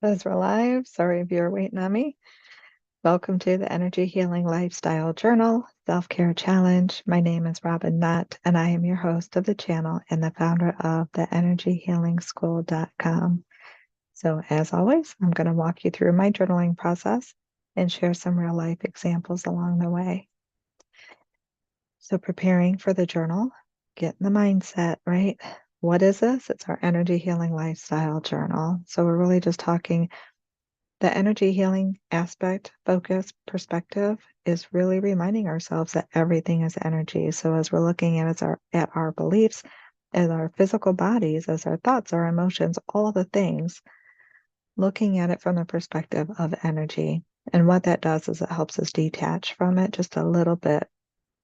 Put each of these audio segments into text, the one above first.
As we're live, sorry if you're waiting on me. Welcome to the Energy Healing Lifestyle Journal Self-Care Challenge. My name is Robin Knott, and I am your host of the channel and the founder of the energyhealingschool.com. So as always, I'm going to walk you through my journaling process and share some real life examples along the way. So preparing for the journal, get in the mindset, right? What is this? It's our Energy Healing Lifestyle Journal. So we're really just talking the energy healing aspect, focus, perspective is really reminding ourselves that everything is energy. So as we're looking at our beliefs, as our physical bodies, as our thoughts, our emotions, all the things, looking at it from the perspective of energy. And what that does is it helps us detach from it just a little bit,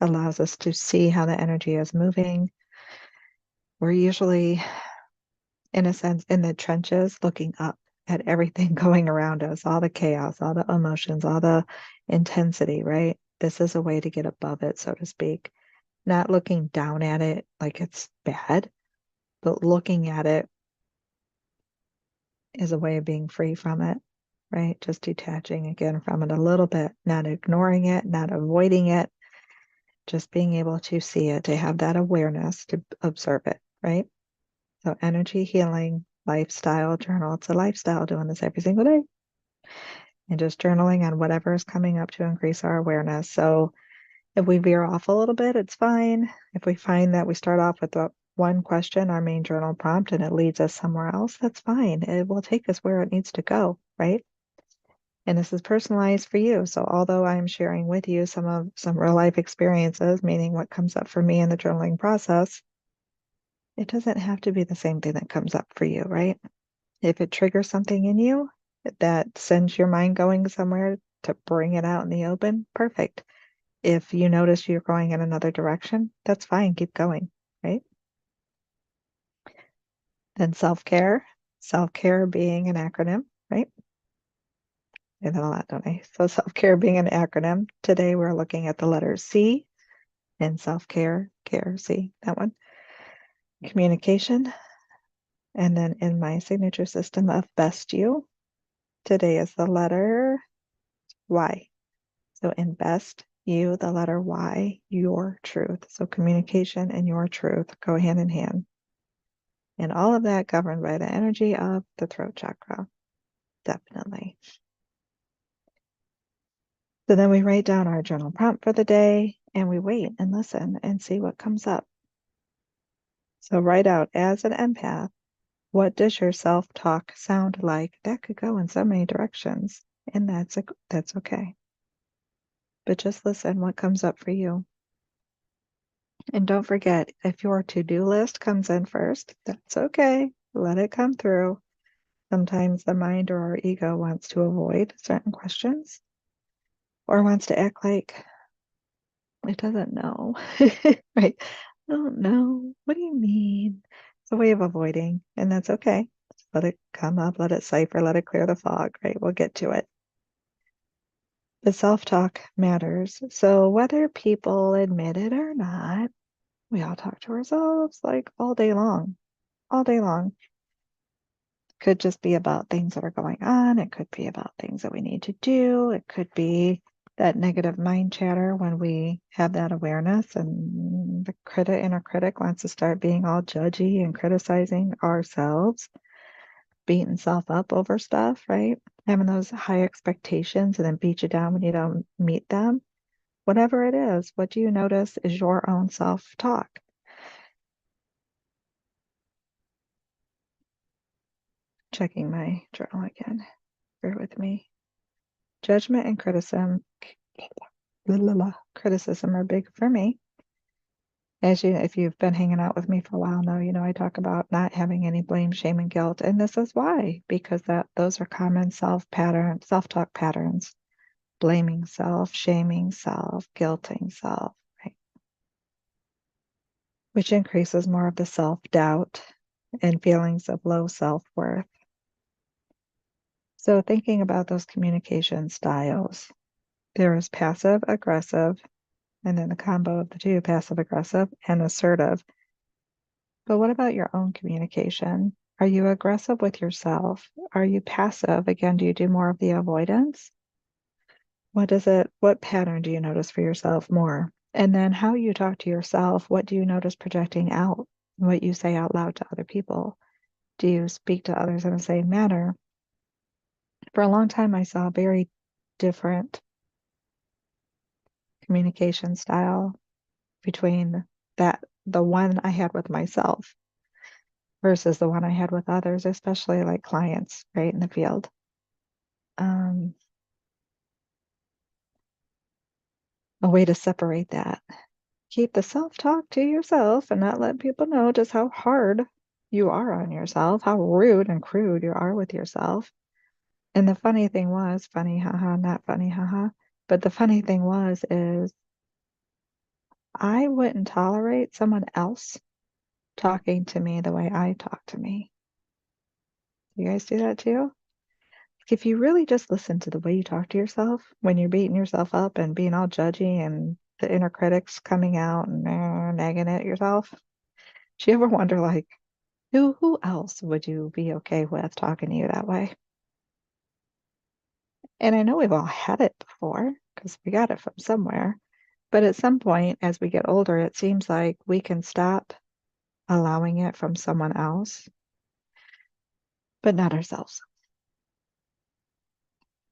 allows us to see how the energy is moving. We're usually, in a sense, in the trenches looking up at everything going around us, all the chaos, all the emotions, all the intensity, right? This is a way to get above it, so to speak. Not looking down at it like it's bad, but looking at it is a way of being free from it, right? Just detaching again from it a little bit, not ignoring it, not avoiding it, just being able to see it, to have that awareness, to observe it, right? So energy healing lifestyle journal. It's a lifestyle, doing this every single day and just journaling on whatever is coming up to increase our awareness. So if we veer off a little bit, it's fine. If we find that we start off with the one question, our main journal prompt, and it leads us somewhere else, that's fine. It will take us where it needs to go, right? And this is personalized for you. So although I'm sharing with you some real life experiences, meaning what comes up for me in the journaling process, it doesn't have to be the same thing that comes up for you, right? If it triggers something in you that sends your mind going somewhere to bring it out in the open, perfect. If you notice you're going in another direction, that's fine. Keep going, right? Then self-care being an acronym, right? I know a lot, don't I? So self-care being an acronym. Today we're looking at the letter C in self-care, C, that one. Communication. And then in my signature system of best you, today is the letter Y. So in best you, the letter Y, your truth. So communication and your truth go hand in hand. And all of that governed by the energy of the throat chakra. Definitely. So then we write down our journal prompt for the day and we wait and listen and see what comes up. So write out, as an empath, what does your self-talk sound like? That could go in so many directions, and that's okay. But just listen what comes up for you. And don't forget, if your to-do list comes in first, that's okay. Let it come through. Sometimes the mind or our ego wants to avoid certain questions or wants to act like it doesn't know, right? I don't know. What do you mean? It's a way of avoiding, and that's okay. Just let it come up, let it cipher, let it clear the fog, right? We'll get to it. The self-talk matters. So whether people admit it or not, we all talk to ourselves like all day long, all day long. Could just be about things that are going on. It could be about things that we need to do. It could be that negative mind chatter when we have that awareness and the inner critic wants to start being all judgy and criticizing ourselves, beating self up over stuff, right? Having those high expectations and then beat you down when you don't meet them. Whatever it is, what do you notice is your own self-talk? Checking my journal again. Bear with me. Judgment and criticism are big for me. If you've been hanging out with me for a while now, you know I talk about not having any blame, shame, and guilt, and this is why, because those are common self-talk patterns. Blaming self, shaming self, guilting self, right? Which increases more of the self-doubt and feelings of low self-worth. So thinking about those communication styles, there is passive aggressive, and then the combo of the two, passive aggressive and assertive. But what about your own communication? Are you aggressive with yourself? Are you passive? Again, do you do more of the avoidance? What pattern do you notice for yourself more? And then how you talk to yourself, what do you notice projecting out? What you say out loud to other people? Do you speak to others in the same manner? For a long time, I saw a very different communication style between the one I had with myself versus the one I had with others, especially like clients, right, in the field. A way to separate that. Keep the self-talk to yourself and not let people know just how hard you are on yourself, how rude and crude you are with yourself. And the funny thing was, funny, haha, not funny, haha, but the funny thing is I wouldn't tolerate someone else talking to me the way I talk to me. You guys do that too? If you really just listen to the way you talk to yourself when you're beating yourself up and being all judgy and the inner critics coming out and nagging at yourself, do you ever wonder, like, who else would you be okay with talking to you that way? And I know we've all had it before because we got it from somewhere. But at some point, as we get older, it seems like we can stop allowing it from someone else, but not ourselves.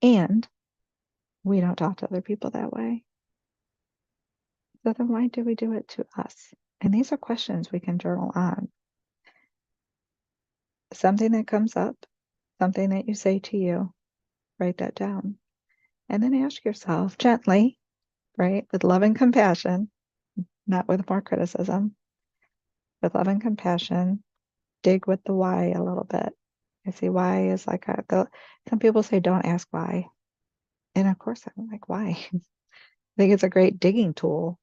And we don't talk to other people that way. So then why do we do it to us? And these are questions we can journal on. Something that comes up, something that you say to you, write that down. And then ask yourself gently, right, with love and compassion, not with more criticism, with love and compassion, dig with the why a little bit. I see why is like some people say don't ask why. And of course I'm like, why? I think it's a great digging tool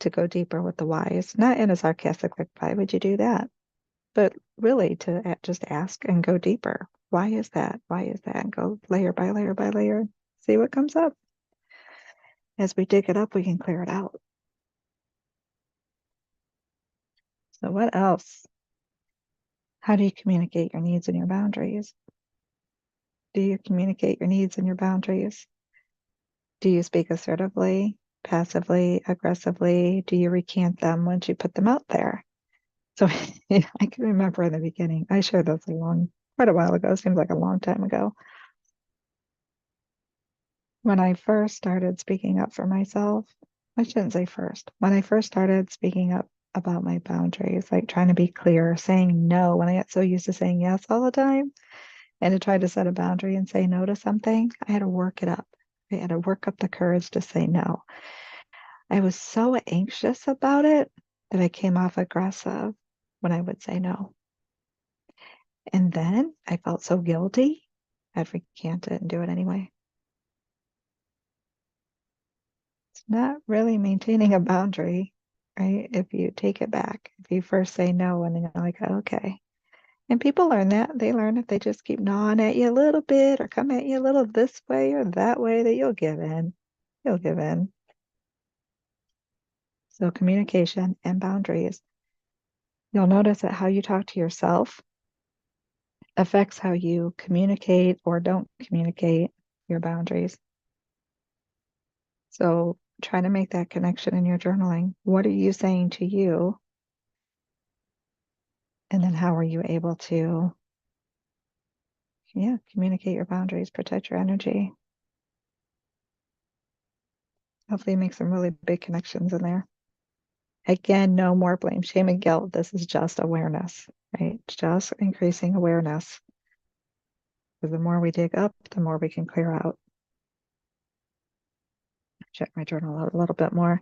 to go deeper with the why. It's not in a sarcastic, like, why would you do that? But really to just ask and go deeper. Why is that? Why is that? And go layer by layer by layer. See what comes up. As we dig it up, we can clear it out. So what else? How do you communicate your needs and your boundaries? Do you communicate your needs and your boundaries? Do you speak assertively, passively, aggressively? Do you recant them once you put them out there? So I can remember in the beginning, I shared this quite a while ago, seems like a long time ago. When I first started speaking up for myself, I shouldn't say first, when I first started speaking up about my boundaries, like trying to be clear, saying no when I got so used to saying yes all the time, and to try to set a boundary and say no to something, I had to work it up. I had to work up the courage to say no. I was so anxious about it that I came off aggressive when I would say no. And then I felt so guilty, I'd recant it and do it anyway. It's not really maintaining a boundary, right? If you take it back, if you first say no and then you're like, okay. And people learn that. They learn if they just keep gnawing at you a little bit or come at you a little this way or that way, that you'll give in. You'll give in. So communication and boundaries. You'll notice that how you talk to yourself affects how you communicate or don't communicate your boundaries. So try to make that connection in your journaling. What are you saying to you? And then how are you able to, communicate your boundaries, protect your energy? Hopefully make some really big connections in there. Again, no more blame, shame, and guilt. This is just awareness, right? Just increasing awareness. Because the more we dig up, the more we can clear out. Check my journal out a little bit more.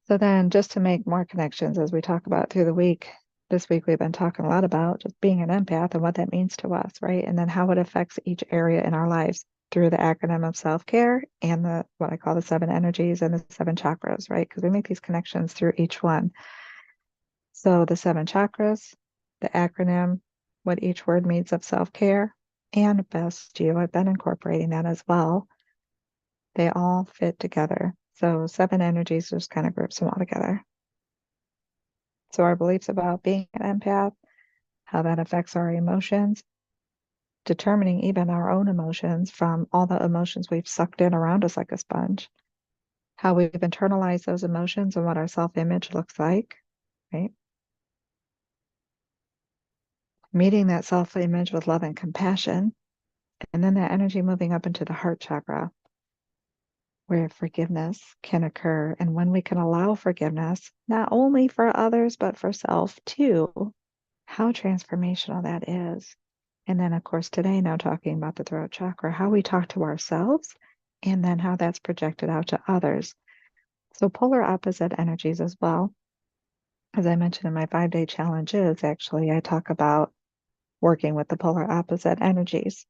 So then just to make more connections as we talk about through the week, this week we've been talking a lot about just being an empath and what that means to us, right? And then how it affects each area in our lives through the acronym of self-care and what I call the 7 energies and the 7 chakras, right? Because we make these connections through each one. So the 7 chakras, the acronym, what each word means of self-care, and best you. I've been incorporating that as well. They all fit together. So 7 energies just kind of groups them all together. So our beliefs about being an empath, how that affects our emotions, determining even our own emotions from all the emotions we've sucked in around us like a sponge, how we've internalized those emotions and what our self-image looks like, right? Meeting that self-image with love and compassion, and then that energy moving up into the heart chakra, where forgiveness can occur. And when we can allow forgiveness, not only for others, but for self too, how transformational that is. And then, of course, today, now talking about the throat chakra, how we talk to ourselves, and then how that's projected out to others. So polar opposite energies as well. As I mentioned in my 5-day challenges, actually, I talk about working with the polar opposite energies.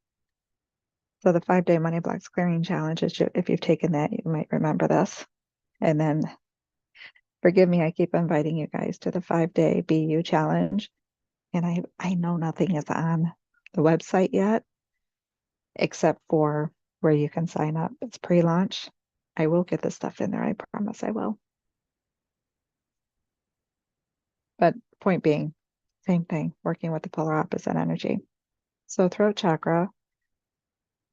So the 5-day money blocks clearing challenge, if you've taken that, you might remember this. And then, forgive me, I keep inviting you guys to the 5-day BU challenge. And I know nothing is on the website yet, except for where you can sign up. It's pre-launch. I will get the stuff in there. I promise I will. But point being, same thing, working with the polar opposite energy. So throat chakra,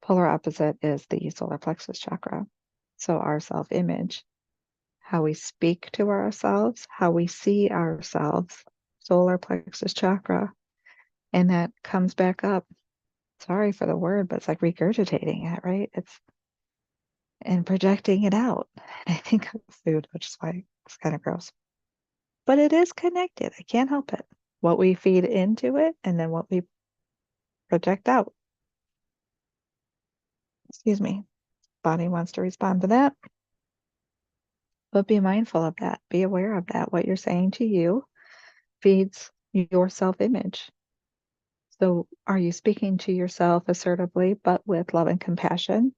polar opposite is the solar plexus chakra. So our self-image, how we speak to ourselves, how we see ourselves, solar plexus chakra. And that comes back up. Sorry for the word, but it's like regurgitating it, right? And projecting it out. And I think of food, which is why it's kind of gross. But it is connected. I can't help it. What we feed into it and then what we project out. Excuse me. Body wants to respond to that. But be mindful of that. Be aware of that. What you're saying to you feeds your self-image. So are you speaking to yourself assertively, but with love and compassion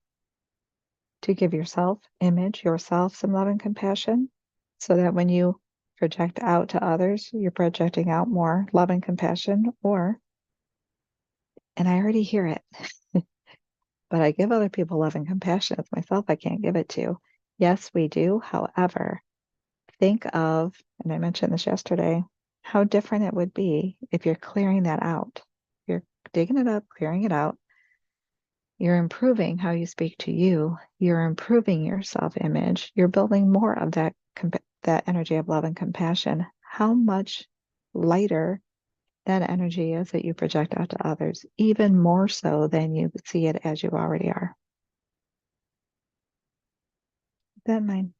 to give yourself some love and compassion, so that when you project out to others, you're projecting out more love and compassion? Or, and I already hear it, but I give other people love and compassion. It's myself I can't give it to. Yes, we do. However, think of, and I mentioned this yesterday, how different it would be if you're clearing that out. You're digging it up, clearing it out. You're improving how you speak to you. You're improving your self-image. You're building more of that energy of love and compassion. How much lighter that energy is that you project out to others, even more so than you see it as you already are. Keep that in mind.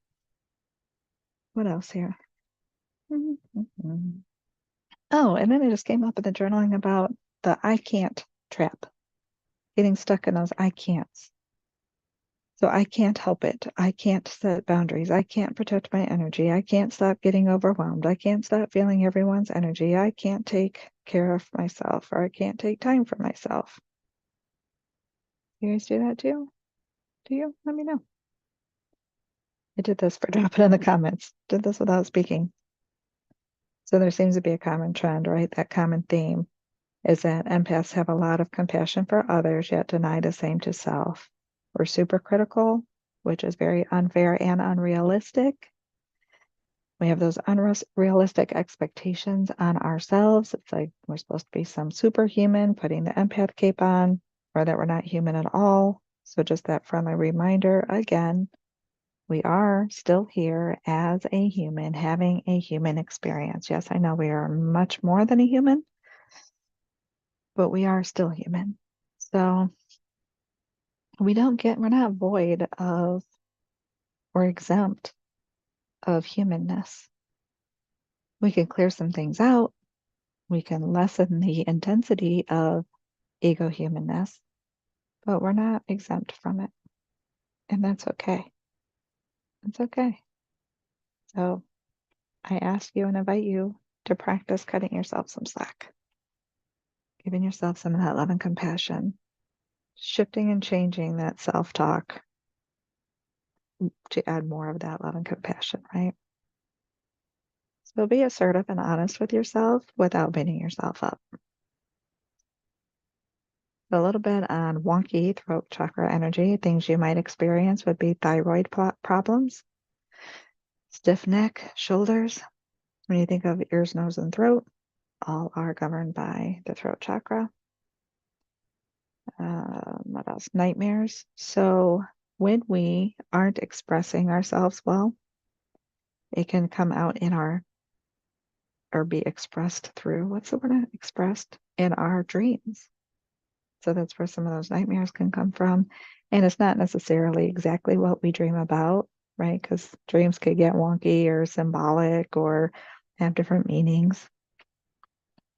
What else here? Oh, and then it just came up in the journaling about the I can't trap, getting stuck in those I can'ts. So I can't help it. I can't set boundaries. I can't protect my energy. I can't stop getting overwhelmed. I can't stop feeling everyone's energy. I can't take care of myself, or I can't take time for myself. You guys do that too? Do you? Let me know. I did this for dropping in the comments. Did this without speaking. So there seems to be a common trend, right? That common theme is that empaths have a lot of compassion for others, yet deny the same to self. We're super critical, which is very unfair and unrealistic. We have those unrealistic expectations on ourselves. It's like we're supposed to be some superhuman, putting the empath cape on, or that we're not human at all. So just that friendly reminder again, we are still here as a human, having a human experience. Yes, I know we are much more than a human, but we are still human. So we're not void of or exempt of humanness. We can clear some things out. We can lessen the intensity of ego humanness, but we're not exempt from it. And that's okay. It's okay. So I ask you and invite you to practice cutting yourself some slack, giving yourself some of that love and compassion, shifting and changing that self-talk to add more of that love and compassion, right? So be assertive and honest with yourself without beating yourself up. A little bit on wonky throat chakra energy. Things you might experience would be thyroid problems, stiff neck, shoulders. When you think of ears, nose, and throat, all are governed by the throat chakra. What else? Nightmares. So when we aren't expressing ourselves well, it can come out in our, or be expressed through, what's the word? Expressed in our dreams. So that's where some of those nightmares can come from. And it's not necessarily exactly what we dream about, right? Because dreams could get wonky or symbolic or have different meanings.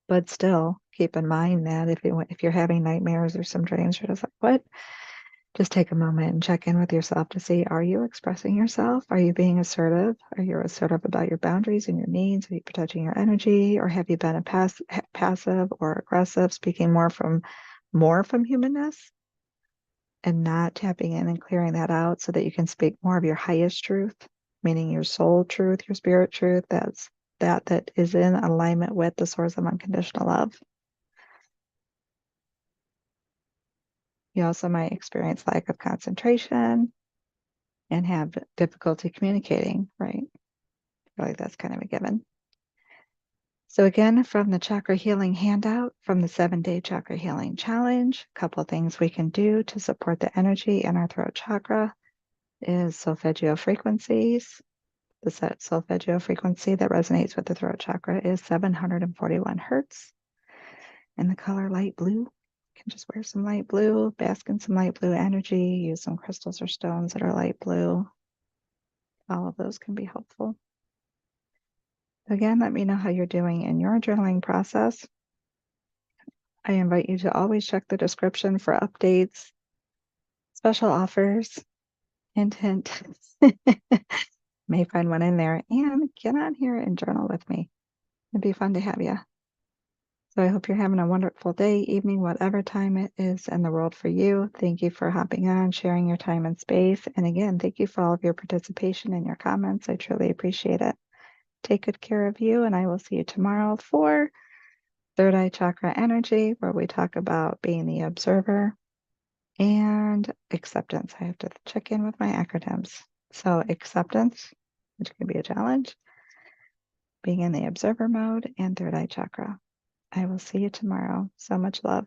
But still, keep in mind that if you're having nightmares or some dreams, you're just like, what? Just take a moment and check in with yourself to see, are you expressing yourself? Are you being assertive? Are you assertive about your boundaries and your needs? Are you protecting your energy? Or have you been a passive or aggressive, speaking more from humanness and not tapping in and clearing that out so that you can speak more of your highest truth, meaning your soul truth, your spirit truth, that is in alignment with the source of unconditional love. You also might experience lack of concentration and have difficulty communicating, right? I feel like that's kind of a given. So again, from the Chakra Healing handout, from the 7-day Chakra Healing Challenge, a couple of things we can do to support the energy in our throat chakra is solfeggio frequencies. The solfeggio frequency that resonates with the throat chakra is 741 hertz. And the color light blue. You can just wear some light blue, bask in some light blue energy, use some crystals or stones that are light blue. All of those can be helpful. Again, let me know how you're doing in your journaling process. I invite you to always check the description for updates, special offers, hint, hint. May find one in there, and get on here and journal with me. It'd be fun to have you. So I hope you're having a wonderful day, evening, whatever time it is in the world for you. Thank you for hopping on, sharing your time and space. And again, thank you for all of your participation and your comments. I truly appreciate it. Take good care of you, and I will see you tomorrow for Third Eye Chakra Energy, where we talk about being the observer and acceptance. I have to check in with my acronyms. So acceptance, which can be a challenge, being in the observer mode, and third eye chakra. I will see you tomorrow. So much love.